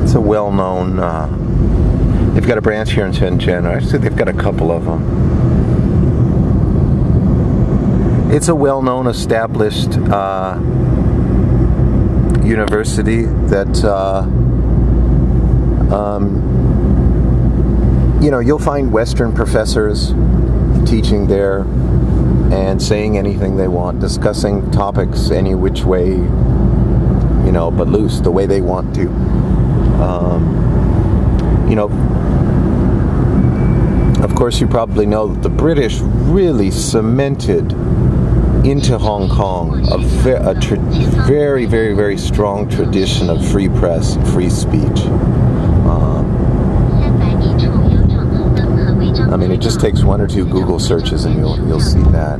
It's a well-known. They've got a branch here in Shenzhen. Actually, they've got a couple of them. It's a well-known, established university that you'll find Western professors teaching there and saying anything they want, discussing topics any which way, but loose, the way they want to. Of course, you probably know that the British really cemented into Hong Kong a very, very, very strong tradition of free press, free speech. I mean, it just takes one or two Google searches and you'll see that.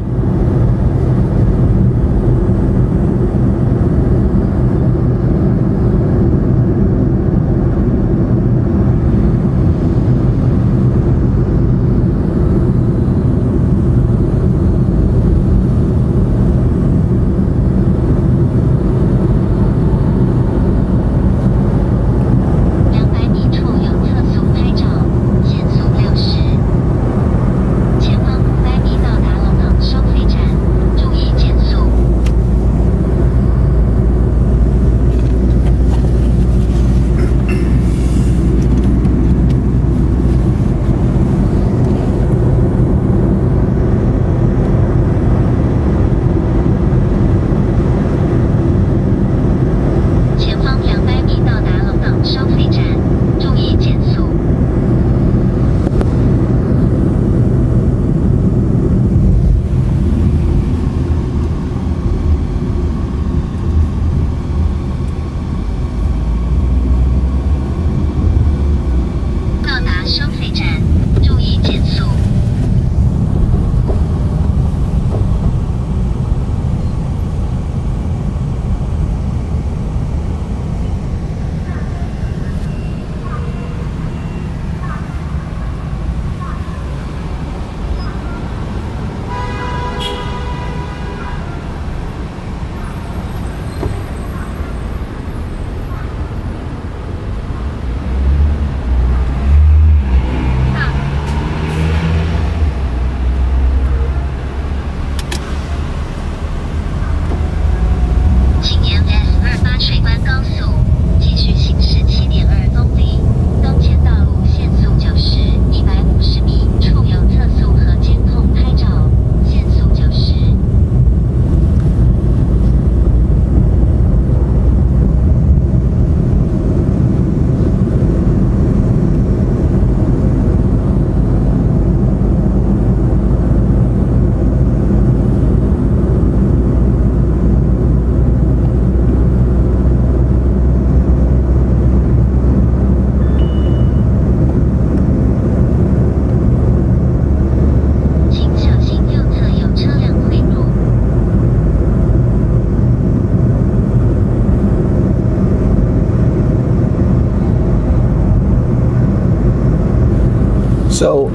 So,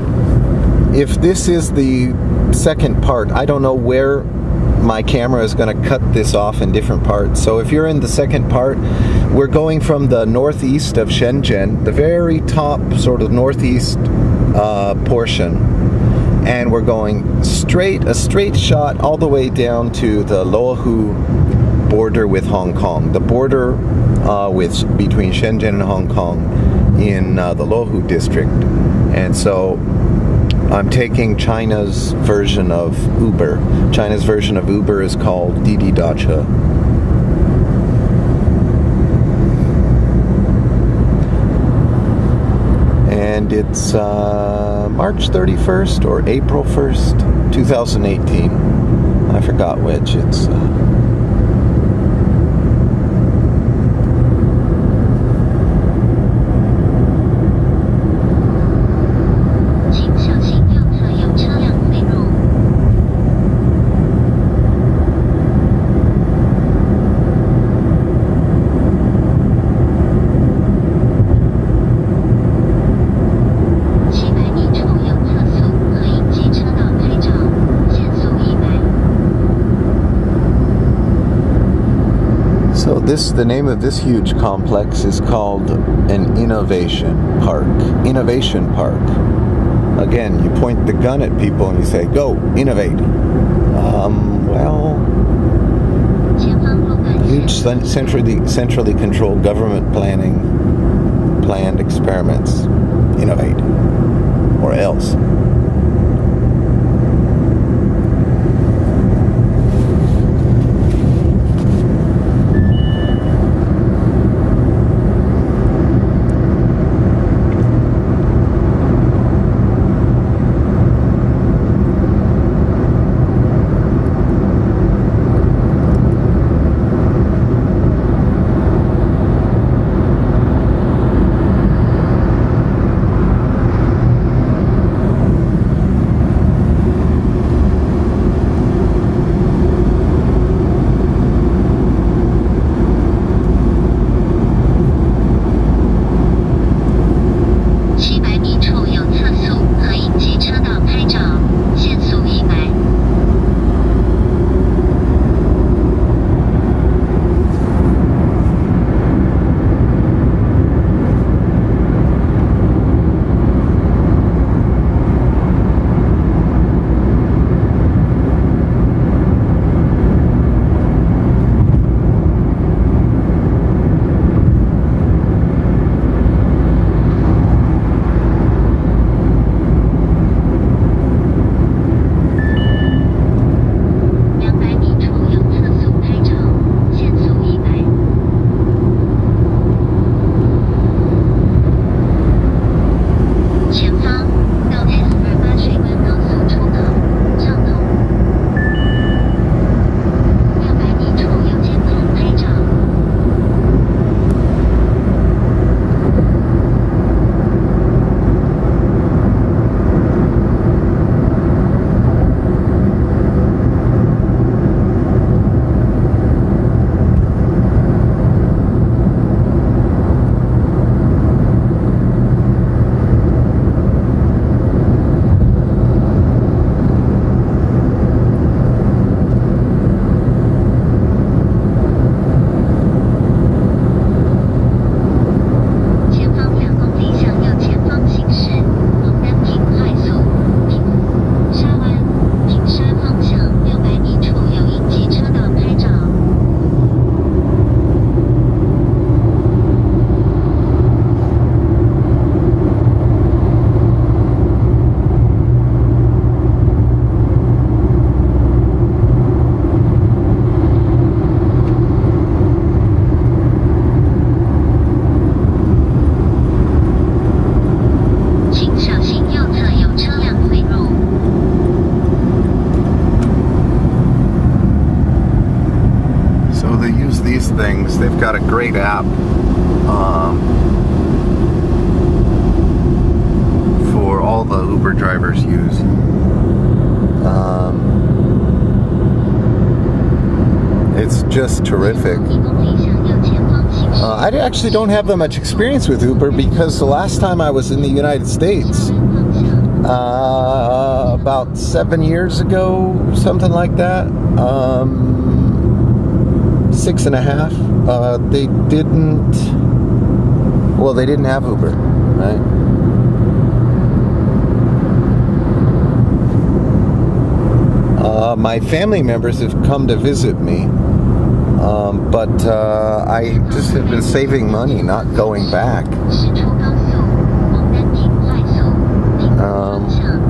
if this is the second part, I don't know where my camera is going to cut this off in different parts. So if you're in the second part, we're going from the northeast of Shenzhen, the very top sort of northeast portion, and we're going a straight shot all the way down to the Luohu border with Hong Kong, the border between Shenzhen and Hong Kong in the Luohu district. And so I'm taking China's version of Uber. China's version of Uber is called Didi Dacha. And it's March 31st or April 1st, 2018. I forgot which. It's... the name of this huge complex is called an innovation park. Innovation Park. Again, you point the gun at people and you say, "Go, innovate." Well, huge centrally controlled government planned experiments. Innovate, or else. Things. They've got a great app for all the Uber drivers use. It's just terrific. I actually don't have that much experience with Uber because the last time I was in the United States, about 7 years ago, something like that, 6.5, they didn't have Uber, right? My family members have come to visit me, but I just have been saving money, not going back.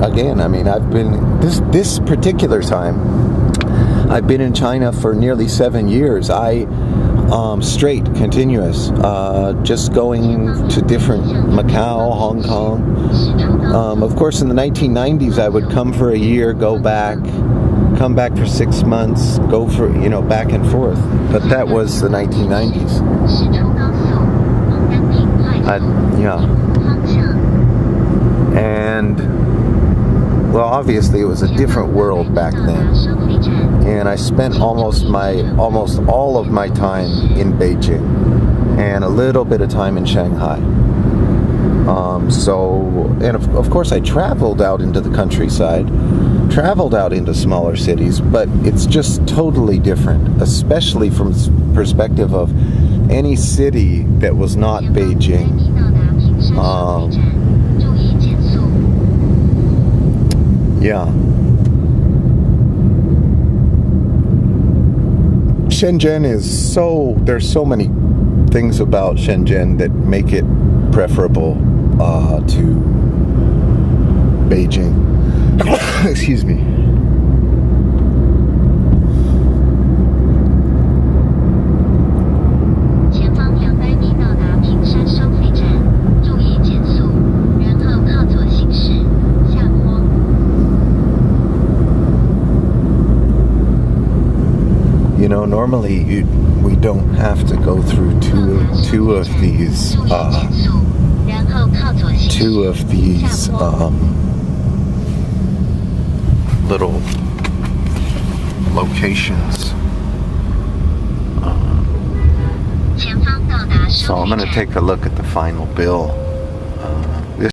Again, I mean, I've been, this particular time, I've been in China for nearly 7 years. Straight, continuous, just going to different Macau, Hong Kong. Of course, in the 1990s, I would come for a year, go back, come back for 6 months, go for, back and forth. But that was the 1990s. Yeah. And, well, obviously it was a different world back then. And I spent almost all of my time in Beijing and a little bit of time in Shanghai. And of course I traveled out into the countryside, traveled out into smaller cities, but it's just totally different, especially from perspective of any city that was not Beijing. Yeah. Shenzhen is there's so many things about Shenzhen that make it preferable to Beijing. Excuse me. You know, normally we don't have to go through two of these little locations. So I'm going to take a look at the final bill.